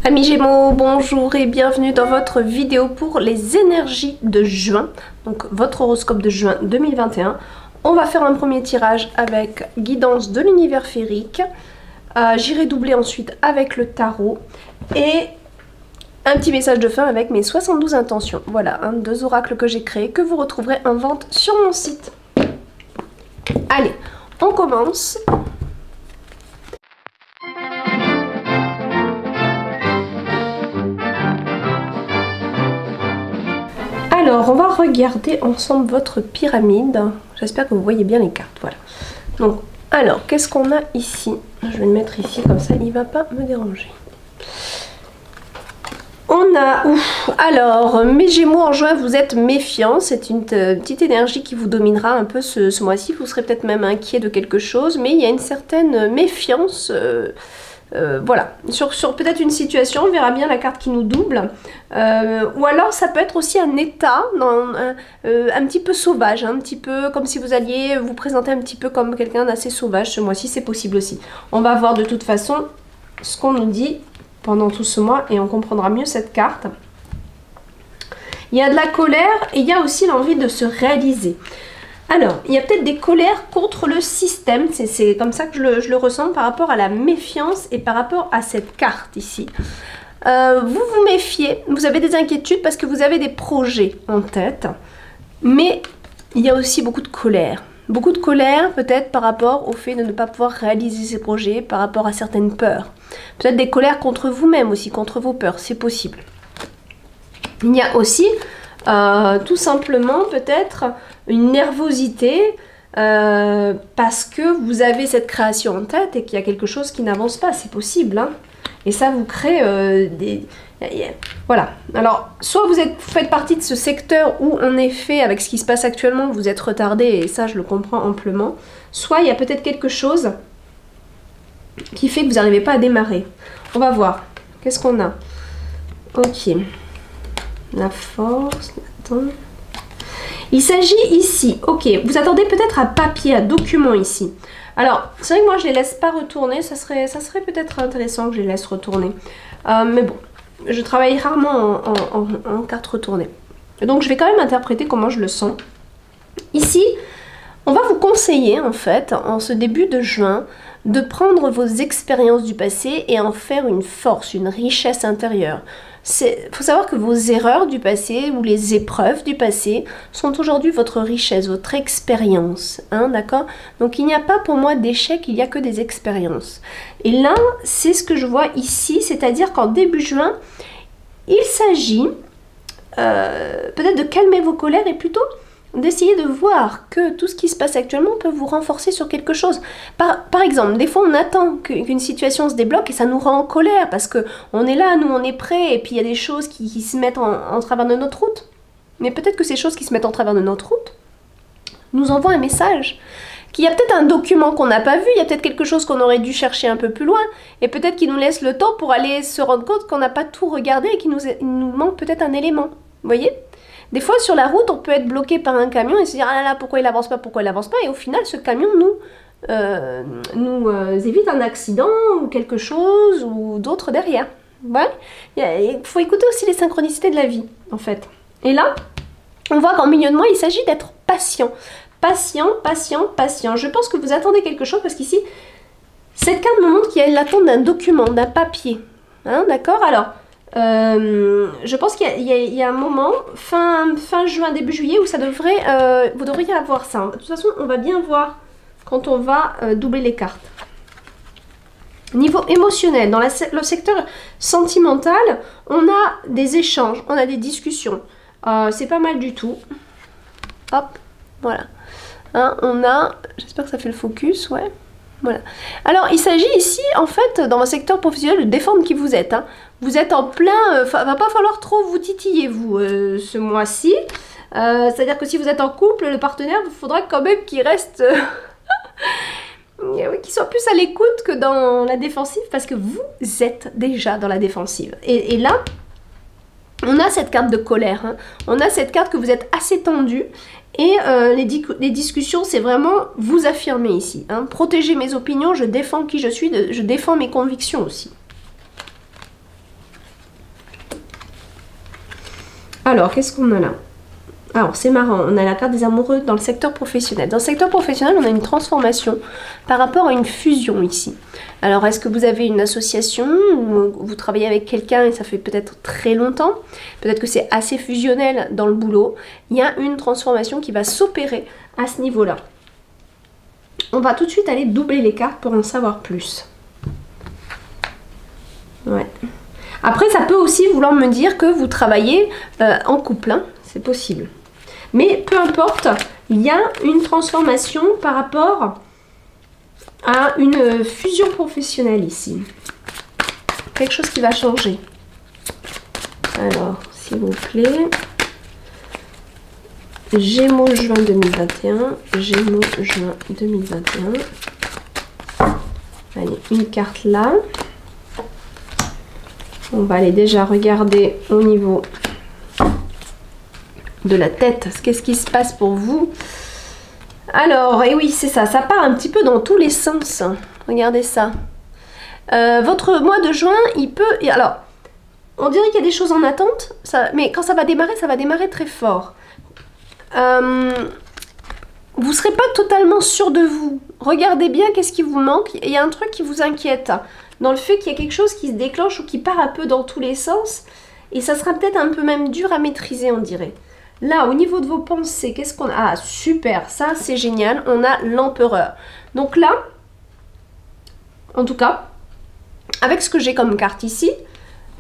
Amis Gémeaux, bonjour et bienvenue dans votre vidéo pour les énergies de juin, donc votre horoscope de juin 2021. On va faire un premier tirage avec guidance de l'univers féerique. J'irai doubler ensuite avec le tarot et un petit message de fin avec mes 72 intentions. Voilà, deux oracles que j'ai créés que vous retrouverez en vente sur mon site. Allez, on commence. Alors, on va regarder ensemble votre pyramide. J'espère que vous voyez bien les cartes. Voilà. Donc, alors, qu'est-ce qu'on a ici? Je vais le mettre ici, comme ça, il ne va pas me déranger. On a... Alors, mes Gémeaux en juin, vous êtes méfiants. C'est une petite énergie qui vous dominera un peu ce mois-ci. Vous serez peut-être même inquiet de quelque chose, mais il y a une certaine méfiance... voilà, sur peut-être une situation, on verra bien la carte qui nous double, ou alors ça peut être aussi un état un petit peu sauvage, un petit peu comme si vous alliez vous présenter un petit peu comme quelqu'un d'assez sauvage ce mois-ci, c'est possible aussi. On va voir de toute façon ce qu'on nous dit pendant tout ce mois et on comprendra mieux cette carte. Il y a de la colère et il y a aussi l'envie de se réaliser. Alors, il y a peut-être des colères contre le système, c'est comme ça que je le ressens par rapport à la méfiance et par rapport à cette carte ici. Vous vous méfiez, vous avez des inquiétudes parce que vous avez des projets en tête, mais il y a aussi beaucoup de colère. Beaucoup de colère peut-être par rapport au fait de ne pas pouvoir réaliser ces projets, par rapport à certaines peurs. Peut-être des colères contre vous-même aussi, contre vos peurs, c'est possible. Il y a aussi tout simplement peut-être une nervosité parce que vous avez cette création en tête et qu'il y a quelque chose qui n'avance pas, c'est possible. Hein, et ça vous crée des... Voilà. Alors, soit vous faites partie de ce secteur où, en effet, avec ce qui se passe actuellement, vous êtes retardé, et ça, je le comprends amplement. Soit il y a peut-être quelque chose qui fait que vous n'arrivez pas à démarrer. On va voir. Qu'est-ce qu'on a? Ok. La force, attends. Il s'agit ici, ok, vous attendez peut-être un papier, un document ici. Alors, c'est vrai que moi je les laisse pas retourner, ça serait peut-être intéressant que je les laisse retourner. Mais bon, je travaille rarement en cartes retournées. Donc je vais quand même interpréter comment je le sens. Ici, on va vous conseiller en fait, en ce début de juin, de prendre vos expériences du passé et en faire une force, une richesse intérieure. Il faut savoir que vos erreurs du passé ou les épreuves du passé sont aujourd'hui votre richesse, votre expérience. Hein, d'accord? Donc il n'y a pas pour moi d'échec, il n'y a que des expériences. Et là, c'est ce que je vois ici, c'est-à-dire qu'en début juin, il s'agit peut-être de calmer vos colères et plutôt d'essayer de voir que tout ce qui se passe actuellement peut vous renforcer sur quelque chose. Par exemple, des fois on attend qu'une situation se débloque et ça nous rend en colère parce qu'on est là, nous on est prêts et puis il y a des choses qui se mettent en travers de notre route. Mais peut-être que ces choses qui se mettent en travers de notre route nous envoient un message. Qu'il y a peut-être un document qu'on n'a pas vu, il y a peut-être quelque chose qu'on aurait dû chercher un peu plus loin et peut-être qu'il nous laisse le temps pour aller se rendre compte qu'on n'a pas tout regardé et qu'il nous manque peut-être un élément. Vous voyez ? Des fois, sur la route, on peut être bloqué par un camion et se dire « Ah là là, pourquoi il avance pas, pourquoi il avance pas ?» Et au final, ce camion nous évite un accident ou quelque chose ou d'autres derrière. Ouais. Il faut écouter aussi les synchronicités de la vie, en fait. Et là, on voit qu'en milieu de mois, il s'agit d'être patient. Patient, patient, patient. Je pense que vous attendez quelque chose parce qu'ici, cette carte me montre qu'il y a l'attente d'un document, d'un papier. Hein, d'accord? Alors... je pense qu'il y a un moment, fin juin, début juillet, où ça devrait, vous devriez avoir ça. De toute façon, on va bien voir quand on va doubler les cartes. Niveau émotionnel, dans le secteur sentimental, on a des échanges, on a des discussions. C'est pas mal du tout. Hop, voilà. Hein, on a, j'espère que ça fait le focus, ouais. Voilà. Alors, il s'agit ici, en fait, dans votre secteur professionnel, de défendre qui vous êtes. Hein. Vous êtes en plein... va pas falloir trop vous titiller, vous, ce mois-ci. C'est-à-dire que si vous êtes en couple, le partenaire, il faudra quand même qu'il reste... qu'il soit plus à l'écoute que dans la défensive, parce que vous êtes déjà dans la défensive. Et là... on a cette carte de colère, hein. On a cette carte que vous êtes assez tendu et les discussions, c'est vraiment vous affirmer ici. Hein. Protéger mes opinions, je défends qui je suis, je défends mes convictions aussi. Alors, qu'est-ce qu'on a là? Alors, c'est marrant, on a la carte des amoureux dans le secteur professionnel. Dans le secteur professionnel, on a une transformation par rapport à une fusion ici. Alors, est-ce que vous avez une association ou vous travaillez avec quelqu'un et ça fait peut-être très longtemps? Peut-être que c'est assez fusionnel dans le boulot. Il y a une transformation qui va s'opérer à ce niveau-là. On va tout de suite aller doubler les cartes pour en savoir plus. Ouais. Après, ça peut aussi vouloir me dire que vous travaillez en couple, hein. C'est possible. Mais peu importe, il y a une transformation par rapport à une fusion professionnelle ici. Quelque chose qui va changer. Alors, s'il vous plaît. Gémeaux juin 2021. Gémeaux juin 2021. Allez, une carte là. On va aller déjà regarder au niveau de la tête, qu'est-ce qui se passe pour vous. Alors, et oui, c'est ça, ça part un petit peu dans tous les sens. Regardez ça. Votre mois de juin, il peut... Alors, on dirait qu'il y a des choses en attente, mais quand ça va démarrer très fort. Vous ne serez pas totalement sûr de vous. Regardez bien qu'est-ce qui vous manque. Il y a un truc qui vous inquiète dans le fait qu'il y a quelque chose qui se déclenche ou qui part un peu dans tous les sens. Et ça sera peut-être un peu même dur à maîtriser, on dirait. Là, au niveau de vos pensées, qu'est-ce qu'on a? Ah, super, ça c'est génial, on a l'empereur. Donc là, en tout cas, avec ce que j'ai comme carte ici,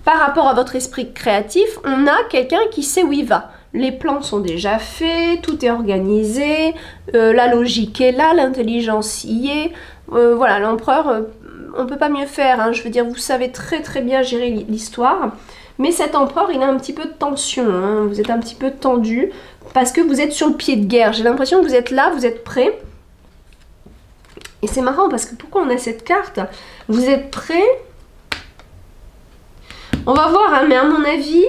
par rapport à votre esprit créatif, on a quelqu'un qui sait où il va. Les plans sont déjà faits, tout est organisé, la logique est là, l'intelligence y est. Voilà, l'empereur, on ne peut pas mieux faire, hein. Je veux dire, vous savez très très bien gérer l'histoire. Mais cet empereur, il a un petit peu de tension, hein. Vous êtes un petit peu tendu parce que vous êtes sur le pied de guerre. J'ai l'impression que vous êtes là, vous êtes prêt. Et c'est marrant parce que pourquoi on a cette carte? Vous êtes prêt? On va voir, hein, mais à mon avis,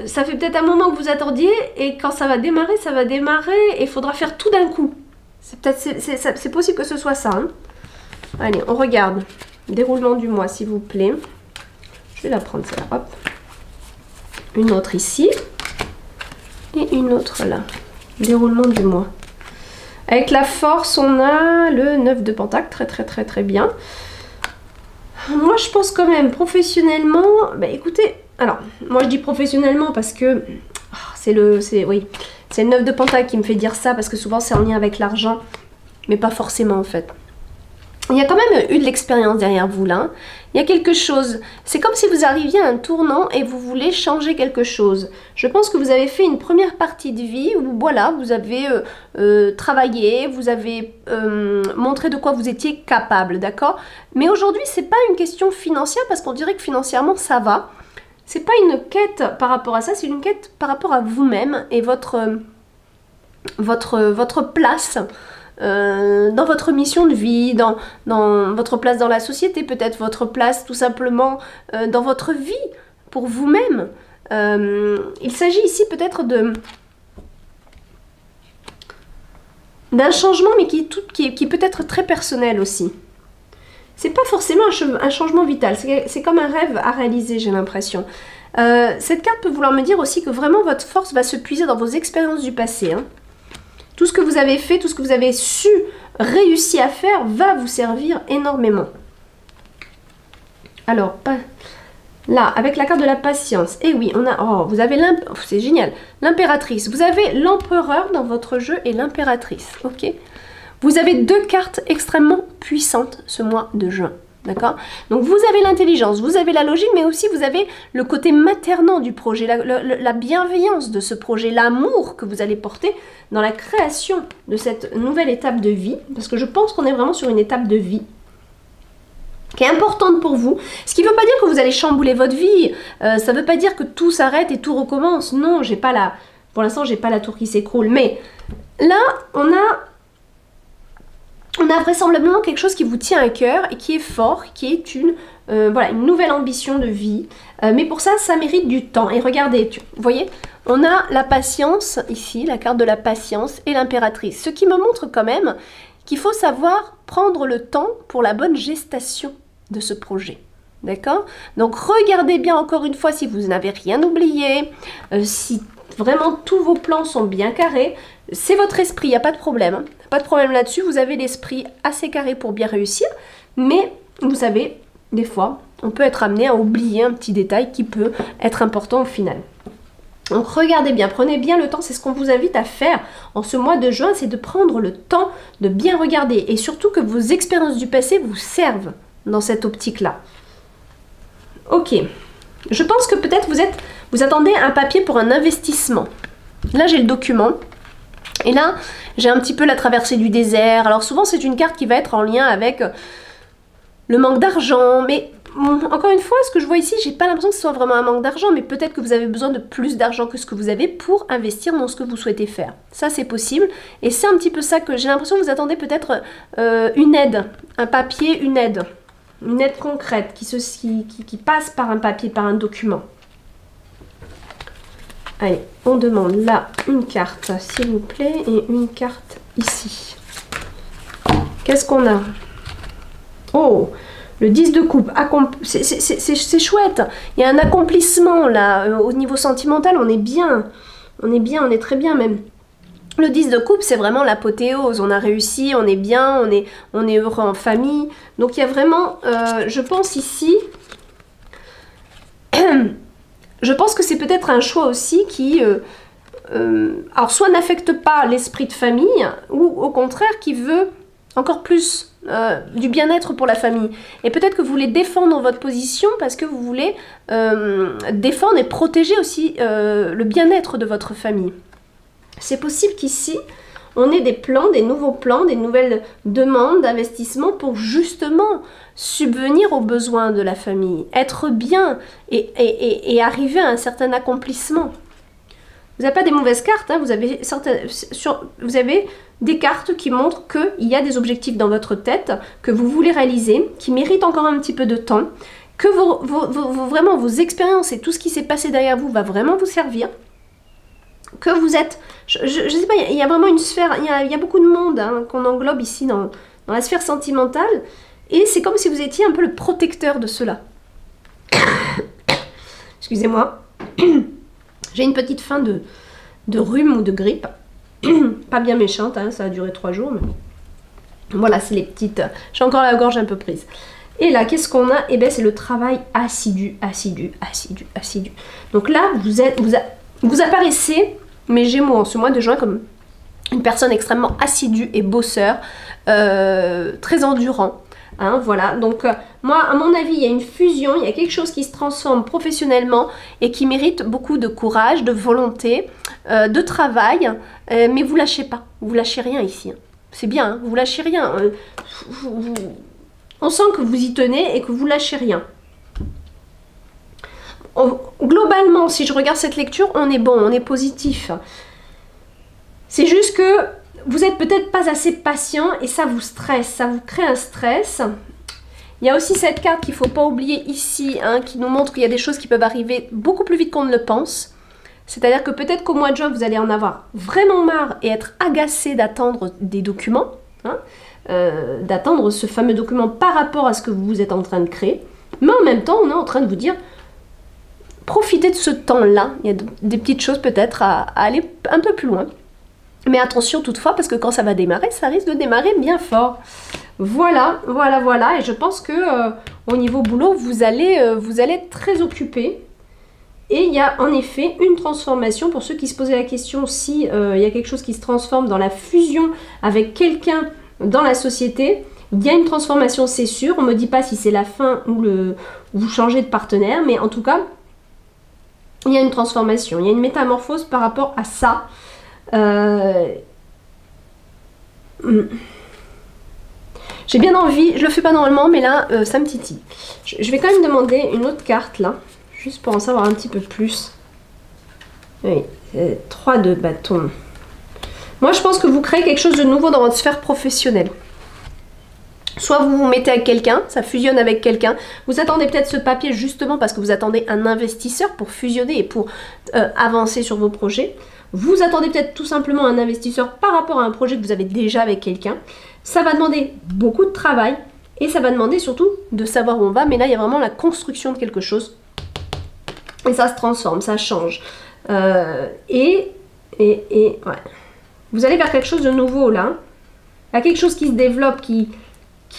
ça fait peut-être un moment que vous attendiez et quand ça va démarrer et il faudra faire tout d'un coup. C'est possible que ce soit ça. Hein. Allez, on regarde. Déroulement du mois, s'il vous plaît. Je vais la prendre, celle-là. Hop. Une autre ici. Et une autre là. Déroulement du mois. Avec la force, on a le 9 de pentacle. Très, très, très, très bien. Moi, je pense quand même, professionnellement... Bah, écoutez, alors, moi, je dis professionnellement parce que... c'est le 9 de pentacle qui me fait dire ça parce que souvent, c'est en lien avec l'argent. Mais pas forcément, en fait. Il y a quand même eu de l'expérience derrière vous là. Il y a quelque chose. C'est comme si vous arriviez à un tournant et vous voulez changer quelque chose. Je pense que vous avez fait une première partie de vie où voilà, vous avez travaillé, vous avez montré de quoi vous étiez capable, d'accord? Mais aujourd'hui, c'est pas une question financière parce qu'on dirait que financièrement ça va. C'est pas une quête par rapport à ça, c'est une quête par rapport à vous-même et votre place. Dans votre mission de vie, dans votre place dans la société, peut-être votre place tout simplement dans votre vie, pour vous-même. Il s'agit ici peut-être d'un changement, mais qui peut être très personnel aussi. C'est pas forcément un changement vital, c'est comme un rêve à réaliser, j'ai l'impression. Cette carte peut vouloir me dire aussi que vraiment votre force va se puiser dans vos expériences du passé, hein. Tout ce que vous avez fait, tout ce que vous avez su, réussi à faire, va vous servir énormément. Alors, là, avec la carte de la patience, et oui, on a, oh, vous avez c'est génial, l'impératrice. Vous avez l'empereur dans votre jeu et l'impératrice, ok? Vous avez deux cartes extrêmement puissantes ce mois de juin. D'accord? Donc vous avez l'intelligence, vous avez la logique, mais aussi vous avez le côté maternant du projet, la bienveillance de ce projet, l'amour que vous allez porter dans la création de cette nouvelle étape de vie, parce que je pense qu'on est vraiment sur une étape de vie qui est importante pour vous, ce qui ne veut pas dire que vous allez chambouler votre vie, ça ne veut pas dire que tout s'arrête et tout recommence, non, pour l'instant j'ai pas la tour qui s'écroule, mais là on a vraisemblablement quelque chose qui vous tient à cœur et qui est fort, qui est une nouvelle ambition de vie. Mais pour ça, ça mérite du temps. Et regardez, vous voyez, on a la patience ici, la carte de la patience et l'impératrice. Ce qui me montre quand même qu'il faut savoir prendre le temps pour la bonne gestation de ce projet. D'accord? Donc regardez bien encore une fois si vous n'avez rien oublié, si vraiment tous vos plans sont bien carrés. C'est votre esprit, il n'y a pas de problème. Hein. Pas de problème là-dessus, vous avez l'esprit assez carré pour bien réussir. Mais vous savez, des fois, on peut être amené à oublier un petit détail qui peut être important au final. Donc regardez bien, prenez bien le temps, c'est ce qu'on vous invite à faire en ce mois de juin, c'est de prendre le temps de bien regarder et surtout que vos expériences du passé vous servent dans cette optique-là. Ok, je pense que peut-être vous attendez un papier pour un investissement. Là j'ai le document et là j'ai un petit peu la traversée du désert. Alors souvent c'est une carte qui va être en lien avec le manque d'argent, mais encore une fois, ce que je vois ici, j'ai pas l'impression que ce soit vraiment un manque d'argent, mais peut-être que vous avez besoin de plus d'argent que ce que vous avez pour investir dans ce que vous souhaitez faire. Ça, c'est possible. Et c'est un petit peu ça que j'ai l'impression que vous attendez peut-être une aide, un papier, une aide concrète qui passe par un papier, par un document. Allez, on demande là une carte, s'il vous plaît, et une carte ici. Qu'est-ce qu'on a? Oh! Le 10 de coupe, c'est chouette. Il y a un accomplissement là, au niveau sentimental, on est bien. On est très bien même. Le 10 de coupe, c'est vraiment l'apothéose. On a réussi, on est bien, on est heureux en famille. Donc il y a vraiment, je pense ici, je pense que c'est peut-être un choix aussi qui, alors soit n'affecte pas l'esprit de famille, ou au contraire qui veut encore plus du bien-être pour la famille. Et peut-être que vous voulez défendre votre position parce que vous voulez défendre et protéger aussi le bien-être de votre famille. C'est possible qu'ici, on ait des plans, des nouveaux plans, des nouvelles demandes d'investissement pour justement subvenir aux besoins de la famille, être bien et arriver à un certain accomplissement. Vous n'avez pas des mauvaises cartes, hein, vous avez des cartes qui montrent qu'il y a des objectifs dans votre tête que vous voulez réaliser, qui méritent encore un petit peu de temps, que vraiment vos expériences et tout ce qui s'est passé derrière vous va vraiment vous servir, que vous êtes, je sais pas, il y a vraiment une sphère, il y a beaucoup de monde hein, qu'on englobe ici dans la sphère sentimentale, et c'est comme si vous étiez un peu le protecteur de cela. Excusez-moi. J'ai une petite fin de rhume ou de grippe. Pas bien méchante, hein, ça a duré 3 jours. Mais... voilà, c'est les petites... J'ai encore la gorge un peu prise. Et là, qu'est-ce qu'on a? Eh bien, c'est le travail assidu. Donc là, vous apparaissez, mes Gémeaux, en ce mois de juin, comme une personne extrêmement assidue et bosseur, très endurant. Hein, voilà, donc moi à mon avis il y a une fusion, il y a quelque chose qui se transforme professionnellement et qui mérite beaucoup de courage, de volonté, de travail, mais vous lâchez pas, vous lâchez rien ici, hein. C'est bien, hein, vous lâchez rien, on sent que vous y tenez et que vous lâchez rien. Globalement, si je regarde cette lecture, on est bon, on est positif. C'est juste que vous n'êtes peut-être pas assez patient et ça vous stresse, ça vous crée un stress. Il y a aussi cette carte qu'il ne faut pas oublier ici, hein, qui nous montre qu'il y a des choses qui peuvent arriver beaucoup plus vite qu'on ne le pense. C'est-à-dire que peut-être qu'au mois de juin, vous allez en avoir vraiment marre et être agacé d'attendre des documents, hein, d'attendre ce fameux document par rapport à ce que vous êtes en train de créer. Mais en même temps, on est en train de vous dire, profitez de ce temps-là. Il y a des petites choses peut-être à aller un peu plus loin. Mais attention toutefois, parce que quand ça va démarrer, ça risque de démarrer bien fort. Voilà. Et je pense que au niveau boulot, vous allez être très occupé. Et il y a en effet une transformation, pour ceux qui se posaient la question si il y a quelque chose qui se transforme dans la fusion avec quelqu'un dans la société. Il y a une transformation, c'est sûr. On ne me dit pas si c'est la fin ou vous changez de partenaire, mais en tout cas, il y a une transformation. Il y a une métamorphose par rapport à ça. J'ai bien envie, je le fais pas normalement, mais là ça me titille. Je vais quand même demander une autre carte là, juste pour en savoir un petit peu plus. Oui, 3 de bâton. Moi je pense que vous créez quelque chose de nouveau dans votre sphère professionnelle. Soit vous vous mettez avec quelqu'un, ça fusionne avec quelqu'un. Vous attendez peut-être ce papier justement parce que vous attendez un investisseur pour fusionner et pour avancer sur vos projets. Vous attendez peut-être tout simplement un investisseur par rapport à un projet que vous avez déjà avec quelqu'un. Ça va demander beaucoup de travail, Et ça va demander surtout de savoir où on va, mais là il y a vraiment la construction de quelque chose. Et ça se transforme, ça change. Ouais. Vous allez vers quelque chose de nouveau là. Il y a quelque chose qui se développe, qui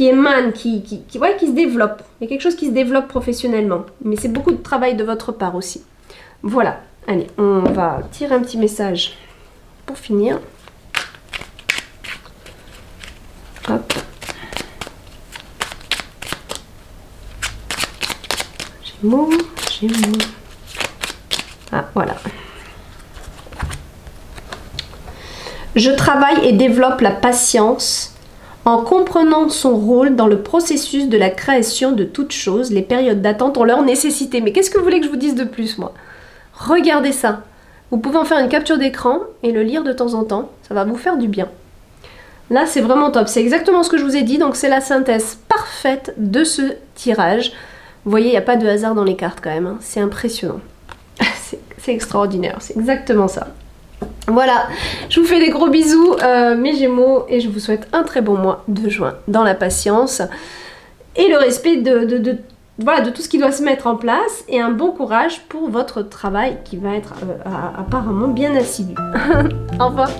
émane, qui se développe. Il y a quelque chose qui se développe professionnellement. Mais c'est beaucoup de travail de votre part aussi. Voilà. Allez, on va tirer un petit message pour finir. Hop. Gémeaux. Ah, voilà. Je travaille et développe la patience en comprenant son rôle dans le processus de la création de toute chose. Les périodes d'attente ont leur nécessité. Mais qu'est-ce que vous voulez que je vous dise de plus, moi? Regardez ça. Vous pouvez en faire une capture d'écran et le lire de temps en temps. Ça va vous faire du bien. Là, c'est vraiment top. C'est exactement ce que je vous ai dit. Donc, c'est la synthèse parfaite de ce tirage. Vous voyez, il n'y a pas de hasard dans les cartes quand même. Hein. C'est impressionnant. C'est extraordinaire. C'est exactement ça. Voilà, je vous fais des gros bisous mes Gémeaux et je vous souhaite un très bon mois de juin dans la patience et le respect de tout ce qui doit se mettre en place et un bon courage pour votre travail qui va être apparemment bien assidu. Au revoir.